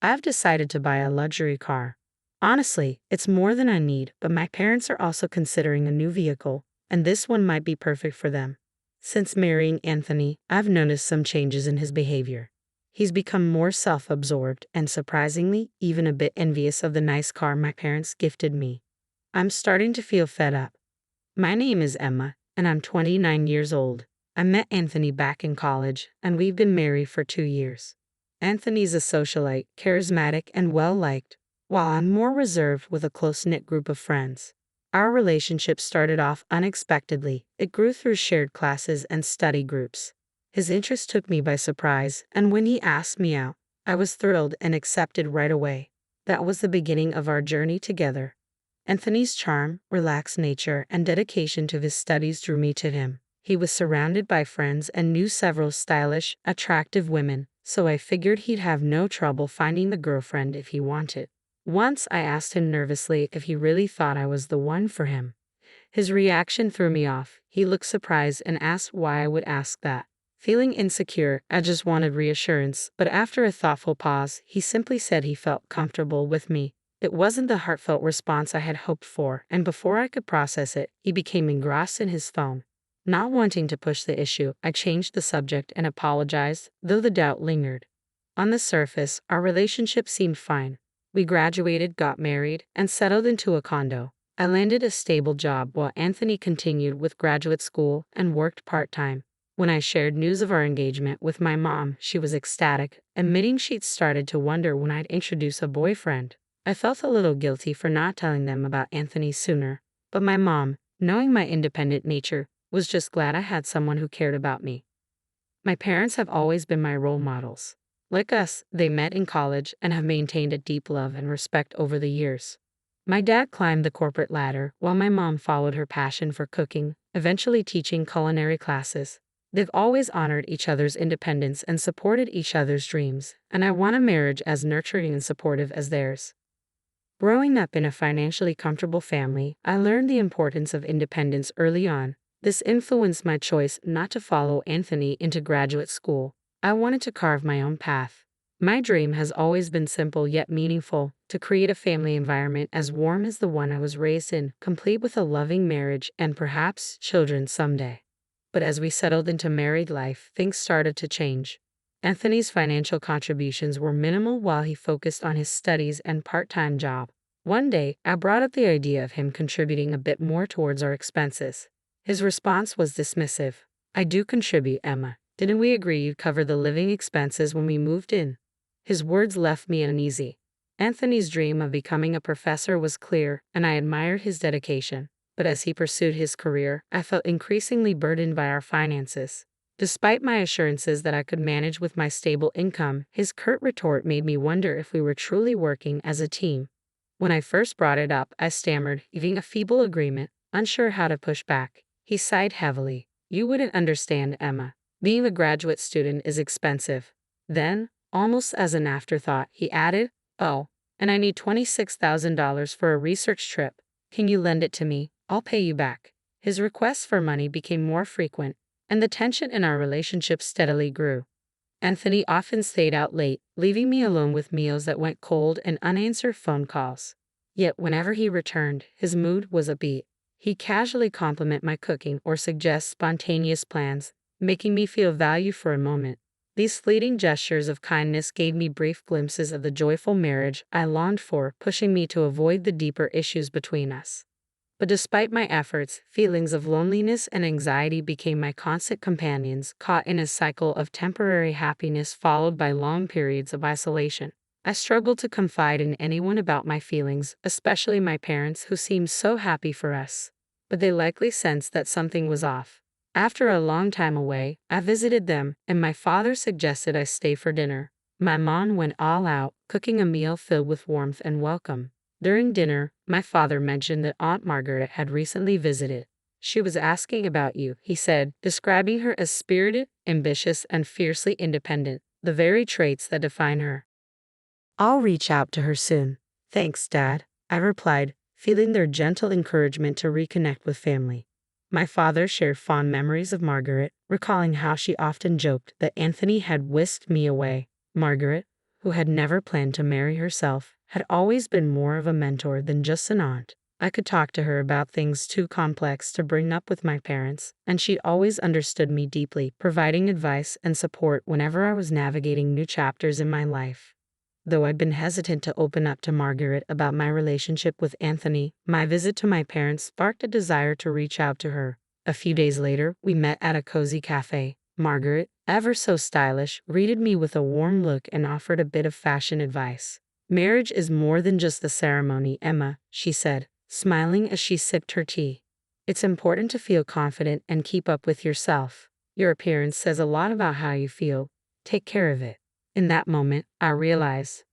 I've decided to buy a luxury car. Honestly, it's more than I need, but my parents are also considering a new vehicle, and this one might be perfect for them. Since marrying Anthony, I've noticed some changes in his behavior. He's become more self-absorbed and surprisingly, even a bit envious of the nice car my parents gifted me. I'm starting to feel fed up. My name is Emma, and I'm 29 years old. I met Anthony back in college, and we've been married for 2 years. Anthony's a socialite, charismatic, and well-liked, while I'm more reserved with a close-knit group of friends. Our relationship started off unexpectedly. It grew through shared classes and study groups. His interest took me by surprise, and when he asked me out, I was thrilled and accepted right away. That was the beginning of our journey together. Anthony's charm, relaxed nature, and dedication to his studies drew me to him. He was surrounded by friends and knew several stylish, attractive women, so I figured he'd have no trouble finding the girlfriend if he wanted. Once I asked him nervously if he really thought I was the one for him. His reaction threw me off. He looked surprised and asked why I would ask that. Feeling insecure, I just wanted reassurance, but after a thoughtful pause, he simply said he felt comfortable with me. It wasn't the heartfelt response I had hoped for, and before I could process it, he became engrossed in his phone. Not wanting to push the issue, I changed the subject and apologized, though the doubt lingered. On the surface, our relationship seemed fine. We graduated, got married, and settled into a condo. I landed a stable job while Anthony continued with graduate school and worked part-time. When I shared news of our engagement with my mom, she was ecstatic, admitting she'd started to wonder when I'd introduce a boyfriend. I felt a little guilty for not telling them about Anthony sooner, but my mom, knowing my independent nature, was just glad I had someone who cared about me. My parents have always been my role models. Like us, they met in college and have maintained a deep love and respect over the years. My dad climbed the corporate ladder, while my mom followed her passion for cooking, eventually teaching culinary classes. They've always honored each other's independence and supported each other's dreams, and I want a marriage as nurturing and supportive as theirs. Growing up in a financially comfortable family, I learned the importance of independence early on. This influenced my choice not to follow Anthony into graduate school. I wanted to carve my own path. My dream has always been simple yet meaningful, to create a family environment as warm as the one I was raised in, complete with a loving marriage and perhaps children someday. But as we settled into married life, things started to change. Anthony's financial contributions were minimal while he focused on his studies and part-time job. One day, I brought up the idea of him contributing a bit more towards our expenses. His response was dismissive. "I do contribute, Emma. Didn't we agree you'd cover the living expenses when we moved in?" His words left me uneasy. Anthony's dream of becoming a professor was clear, and I admired his dedication. But as he pursued his career, I felt increasingly burdened by our finances. Despite my assurances that I could manage with my stable income, his curt retort made me wonder if we were truly working as a team. When I first brought it up, I stammered, giving a feeble agreement, unsure how to push back. He sighed heavily. "You wouldn't understand, Emma. Being a graduate student is expensive." Then, almost as an afterthought, he added, "Oh, and I need $26,000 for a research trip. Can you lend it to me? I'll pay you back." His requests for money became more frequent, and the tension in our relationship steadily grew. Anthony often stayed out late, leaving me alone with meals that went cold and unanswered phone calls. Yet whenever he returned, his mood was upbeat. He casually complimented my cooking or suggest spontaneous plans, making me feel valued for a moment. These fleeting gestures of kindness gave me brief glimpses of the joyful marriage I longed for, pushing me to avoid the deeper issues between us. But despite my efforts, feelings of loneliness and anxiety became my constant companions, caught in a cycle of temporary happiness followed by long periods of isolation. I struggled to confide in anyone about my feelings, especially my parents who seemed so happy for us. But they likely sensed that something was off. After a long time away, I visited them, and my father suggested I stay for dinner. My mom went all out, cooking a meal filled with warmth and welcome. During dinner, my father mentioned that Aunt Margaret had recently visited. "She was asking about you," he said, describing her as spirited, ambitious, and fiercely independent, the very traits that define her. "I'll reach out to her soon." "Thanks, Dad," I replied, feeling their gentle encouragement to reconnect with family. My father shared fond memories of Margaret, recalling how she often joked that Anthony had whisked me away. Margaret, who had never planned to marry herself, had always been more of a mentor than just an aunt. I could talk to her about things too complex to bring up with my parents, and she always understood me deeply, providing advice and support whenever I was navigating new chapters in my life. Though I'd been hesitant to open up to Margaret about my relationship with Anthony, my visit to my parents sparked a desire to reach out to her. A few days later, we met at a cozy cafe. Margaret, ever so stylish, greeted me with a warm look and offered a bit of fashion advice. "Marriage is more than just the ceremony, Emma," she said, smiling as she sipped her tea. "It's important to feel confident and keep up with yourself. Your appearance says a lot about how you feel. Take care of it." In that moment, I realized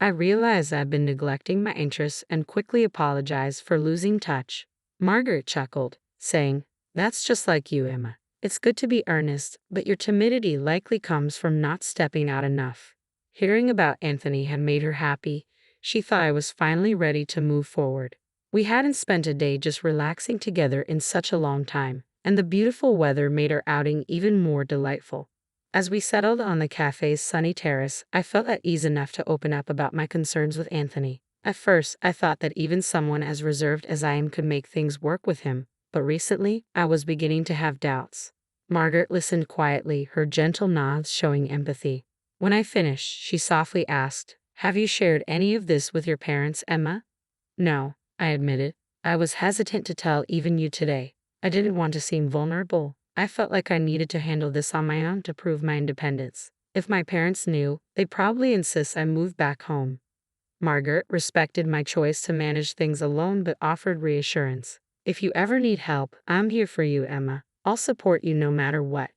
I'd been neglecting my interests and quickly apologized for losing touch. Margaret chuckled, saying, "That's just like you, Emma. It's good to be earnest, but your timidity likely comes from not stepping out enough." Hearing about Anthony had made her happy. She thought I was finally ready to move forward. We hadn't spent a day just relaxing together in such a long time, and the beautiful weather made our outing even more delightful. As we settled on the cafe's sunny terrace, I felt at ease enough to open up about my concerns with Anthony. At first, I thought that even someone as reserved as I am could make things work with him, but recently, I was beginning to have doubts. Margaret listened quietly, her gentle nods showing empathy. When I finished, she softly asked, "Have you shared any of this with your parents, Emma?" "No," I admitted. "I was hesitant to tell even you today. I didn't want to seem vulnerable. I felt like I needed to handle this on my own to prove my independence. If my parents knew, they'd probably insist I move back home." Margaret respected my choice to manage things alone but offered reassurance. "If you ever need help, I'm here for you, Emma. I'll support you no matter what."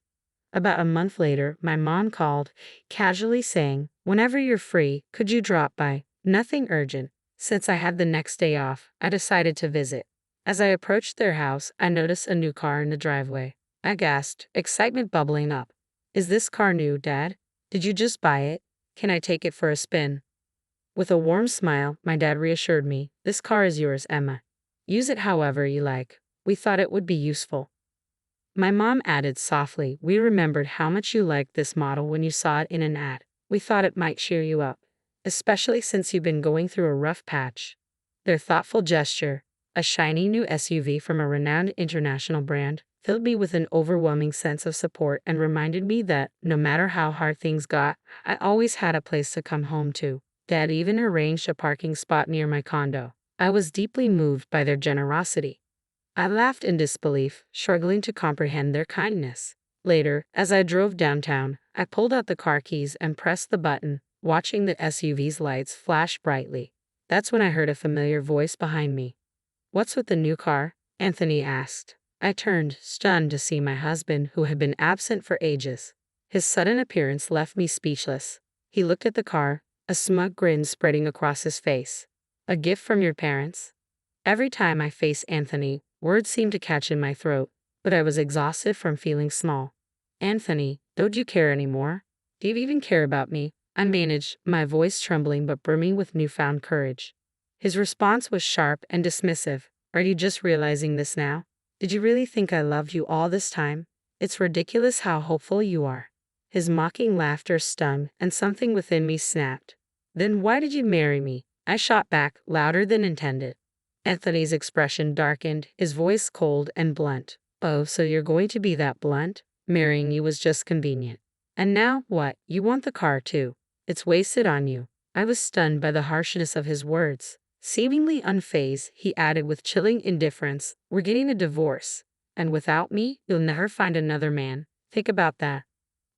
About a month later, my mom called, casually saying, "Whenever you're free, could you drop by? Nothing urgent." Since I had the next day off, I decided to visit. As I approached their house, I noticed a new car in the driveway. I gasped, excitement bubbling up. "Is this car new, Dad? Did you just buy it? Can I take it for a spin?" With a warm smile, my dad reassured me, "This car is yours, Emma. Use it however you like. We thought it would be useful." My mom added softly, "We remembered how much you liked this model when you saw it in an ad. We thought it might cheer you up, especially since you've been going through a rough patch." Their thoughtful gesture, a shiny new SUV from a renowned international brand, filled me with an overwhelming sense of support and reminded me that, no matter how hard things got, I always had a place to come home to. Dad even arranged a parking spot near my condo. I was deeply moved by their generosity. I laughed in disbelief, struggling to comprehend their kindness. Later, as I drove downtown, I pulled out the car keys and pressed the button, watching the SUV's lights flash brightly. That's when I heard a familiar voice behind me. "What's with the new car?" Anthony asked. I turned, stunned to see my husband, who had been absent for ages. His sudden appearance left me speechless. He looked at the car, a smug grin spreading across his face. "A gift from your parents?" Every time I faced Anthony, words seemed to catch in my throat, but I was exhausted from feeling small. "Anthony, don't you care anymore? Do you even care about me?" I managed, my voice trembling but brimming with newfound courage. His response was sharp and dismissive. "Are you just realizing this now? Did you really think I loved you all this time? It's ridiculous how hopeful you are." His mocking laughter stung, and something within me snapped. "Then why did you marry me?" I shot back, louder than intended. Anthony's expression darkened, his voice cold and blunt. "Oh, so you're going to be that blunt? Marrying you was just convenient. And now, what? You want the car too? It's wasted on you." I was stunned by the harshness of his words. Seemingly unfazed, he added with chilling indifference, "We're getting a divorce. And without me, you'll never find another man. Think about that."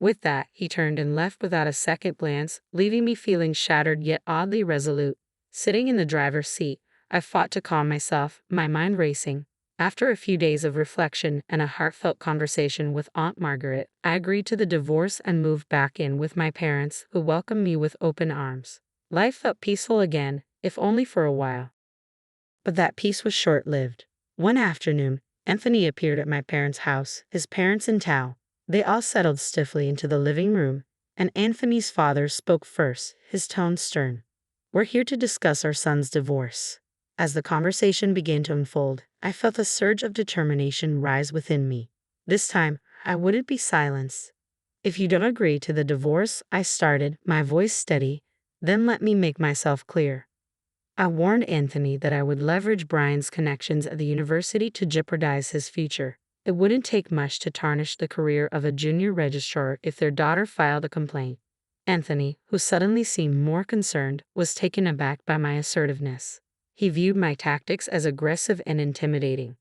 With that, he turned and left without a second glance, leaving me feeling shattered yet oddly resolute. Sitting in the driver's seat, I fought to calm myself, my mind racing. After a few days of reflection and a heartfelt conversation with Aunt Margaret, I agreed to the divorce and moved back in with my parents, who welcomed me with open arms. Life felt peaceful again, if only for a while. But that peace was short-lived. One afternoon, Anthony appeared at my parents' house, his parents in tow. They all settled stiffly into the living room, and Anthony's father spoke first, his tone stern. "We're here to discuss our son's divorce." As the conversation began to unfold, I felt a surge of determination rise within me. This time, I wouldn't be silenced. "If you don't agree to the divorce," I started, my voice steady, Then let me make myself clear. I warned Anthony that I would leverage Brian's connections at the university to jeopardize his future. It wouldn't take much to tarnish the career of a junior registrar if their daughter filed a complaint. Anthony, who suddenly seemed more concerned, was taken aback by my assertiveness. He viewed my tactics as aggressive and intimidating.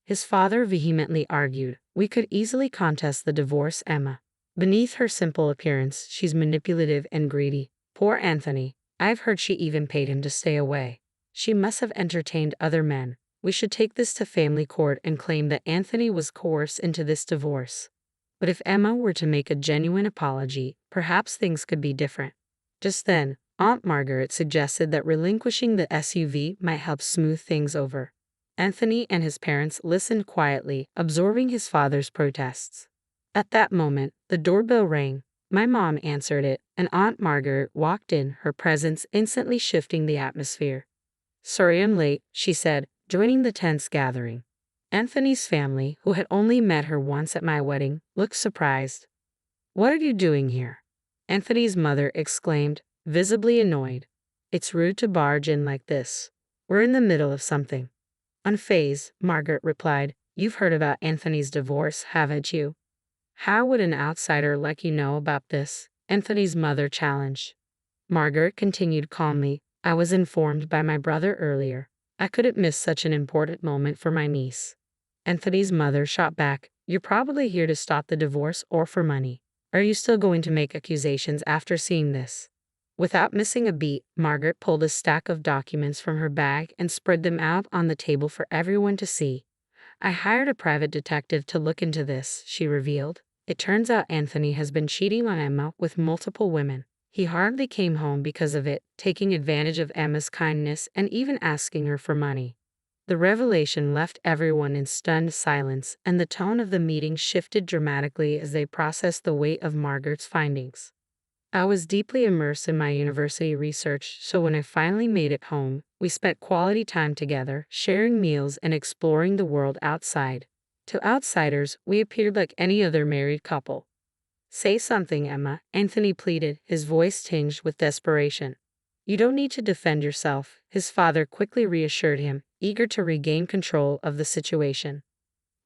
His father vehemently argued, "We could easily contest the divorce, Emma. Beneath her simple appearance, she's manipulative and greedy. Poor Anthony. I've heard she even paid him to stay away. She must have entertained other men. We should take this to family court and claim that Anthony was coerced into this divorce." But if Emma were to make a genuine apology, perhaps things could be different. Just then, Aunt Margaret suggested that relinquishing the SUV might help smooth things over. Anthony and his parents listened quietly, absorbing his father's protests. At that moment, the doorbell rang. My mom answered it, and Aunt Margaret walked in, her presence instantly shifting the atmosphere. "Sorry I'm late," she said, joining the tense gathering. Anthony's family, who had only met her once at my wedding, looked surprised. "What are you doing here?" Anthony's mother exclaimed, visibly annoyed. "It's rude to barge in like this. We're in the middle of something." Unfazed, Margaret replied, "You've heard about Anthony's divorce, haven't you?" "How would an outsider like you know about this?" Anthony's mother challenged. Margaret continued calmly, "I was informed by my brother earlier. I couldn't miss such an important moment for my niece." Anthony's mother shot back, "You're probably here to stop the divorce or for money. Are you still going to make accusations after seeing this?" Without missing a beat, Margaret pulled a stack of documents from her bag and spread them out on the table for everyone to see. "I hired a private detective to look into this," she revealed. "It turns out Anthony has been cheating on Emma with multiple women. He hardly came home because of it, taking advantage of Emma's kindness and even asking her for money." The revelation left everyone in stunned silence, and the tone of the meeting shifted dramatically as they processed the weight of Margaret's findings. I was deeply immersed in my university research, so when I finally made it home, we spent quality time together, sharing meals and exploring the world outside. To outsiders, we appeared like any other married couple. "Say something, Emma," Anthony pleaded, his voice tinged with desperation. "You don't need to defend yourself," his father quickly reassured him, eager to regain control of the situation.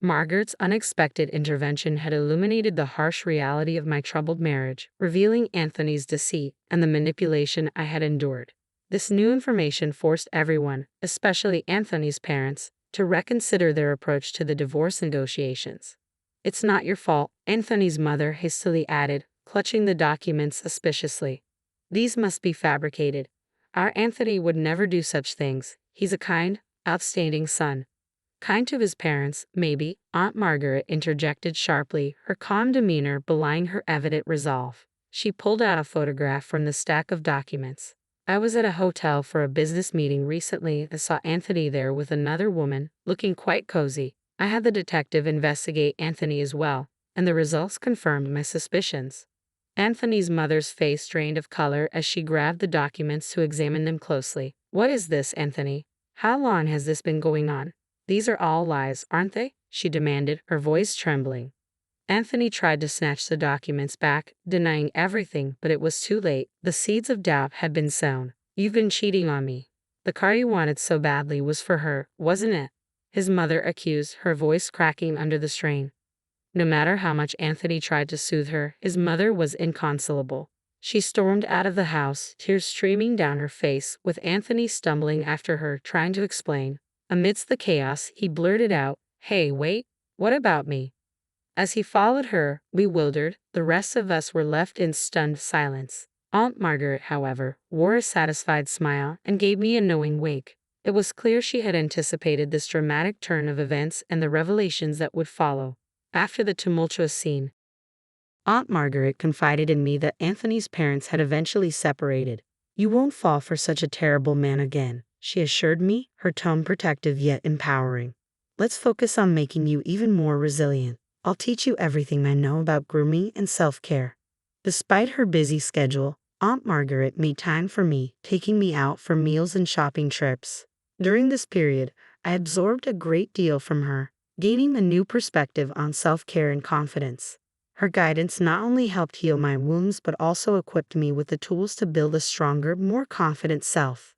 Margaret's unexpected intervention had illuminated the harsh reality of my troubled marriage, revealing Anthony's deceit and the manipulation I had endured. This new information forced everyone, especially Anthony's parents, to reconsider their approach to the divorce negotiations. "It's not your fault," Anthony's mother hastily added, clutching the documents suspiciously. "These must be fabricated. Our Anthony would never do such things. He's a kind, outstanding son." "Kind to his parents, maybe," Aunt Margaret interjected sharply, her calm demeanor belying her evident resolve. She pulled out a photograph from the stack of documents. "I was at a hotel for a business meeting recently and saw Anthony there with another woman, looking quite cozy. I had the detective investigate Anthony as well, and the results confirmed my suspicions." Anthony's mother's face drained of color as she grabbed the documents to examine them closely. "What is this, Anthony? How long has this been going on? These are all lies, aren't they?" she demanded, her voice trembling. Anthony tried to snatch the documents back, denying everything, but it was too late. The seeds of doubt had been sown. "You've been cheating on me. The car you wanted so badly was for her, wasn't it?" his mother accused, her voice cracking under the strain. No matter how much Anthony tried to soothe her, his mother was inconsolable. She stormed out of the house, tears streaming down her face, with Anthony stumbling after her, trying to explain. Amidst the chaos, he blurted out, "Hey, wait, what about me?" As he followed her, bewildered, the rest of us were left in stunned silence. Aunt Margaret, however, wore a satisfied smile and gave me a knowing wink. It was clear she had anticipated this dramatic turn of events and the revelations that would follow. After the tumultuous scene, Aunt Margaret confided in me that Anthony's parents had eventually separated. "You won't fall for such a terrible man again," she assured me, her tone protective yet empowering. "Let's focus on making you even more resilient. I'll teach you everything I know about grooming and self-care." Despite her busy schedule, Aunt Margaret made time for me, taking me out for meals and shopping trips. During this period, I absorbed a great deal from her, gaining a new perspective on self-care and confidence. Her guidance not only helped heal my wounds but also equipped me with the tools to build a stronger, more confident self.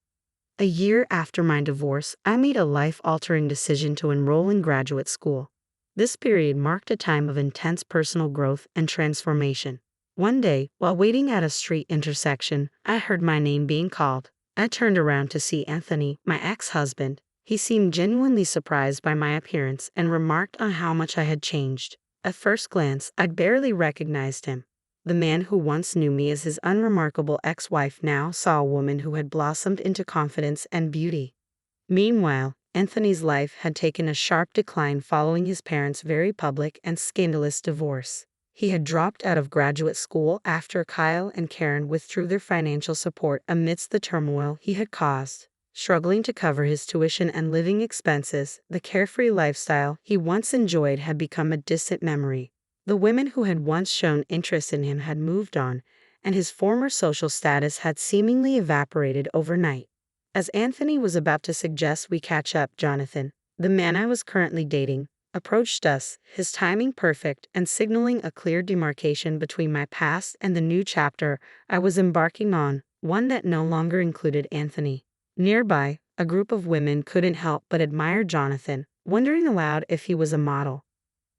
A year after my divorce, I made a life-altering decision to enroll in graduate school. This period marked a time of intense personal growth and transformation. One day, while waiting at a street intersection, I heard my name being called. I turned around to see Anthony, my ex-husband. He seemed genuinely surprised by my appearance and remarked on how much I had changed. At first glance, I barely recognized him. The man who once knew me as his unremarkable ex-wife now saw a woman who had blossomed into confidence and beauty. Meanwhile, Anthony's life had taken a sharp decline following his parents' very public and scandalous divorce. He had dropped out of graduate school after Kyle and Karen withdrew their financial support amidst the turmoil he had caused. Struggling to cover his tuition and living expenses, the carefree lifestyle he once enjoyed had become a distant memory. The women who had once shown interest in him had moved on, and his former social status had seemingly evaporated overnight. As Anthony was about to suggest we catch up, Jonathan, the man I was currently dating, approached us, his timing perfect and signaling a clear demarcation between my past and the new chapter I was embarking on, one that no longer included Anthony. Nearby, a group of women couldn't help but admire Jonathan, wondering aloud if he was a model.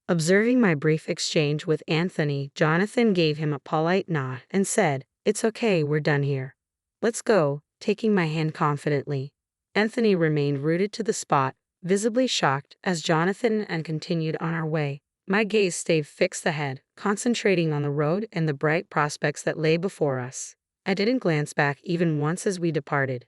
Observing my brief exchange with Anthony, Jonathan gave him a polite nod and said, "It's okay, we're done here. Let's go," taking my hand confidently. Anthony remained rooted to the spot, visibly shocked as Jonathan and continued on our way. My gaze stayed fixed ahead, concentrating on the road and the bright prospects that lay before us. I didn't glance back even once as we departed.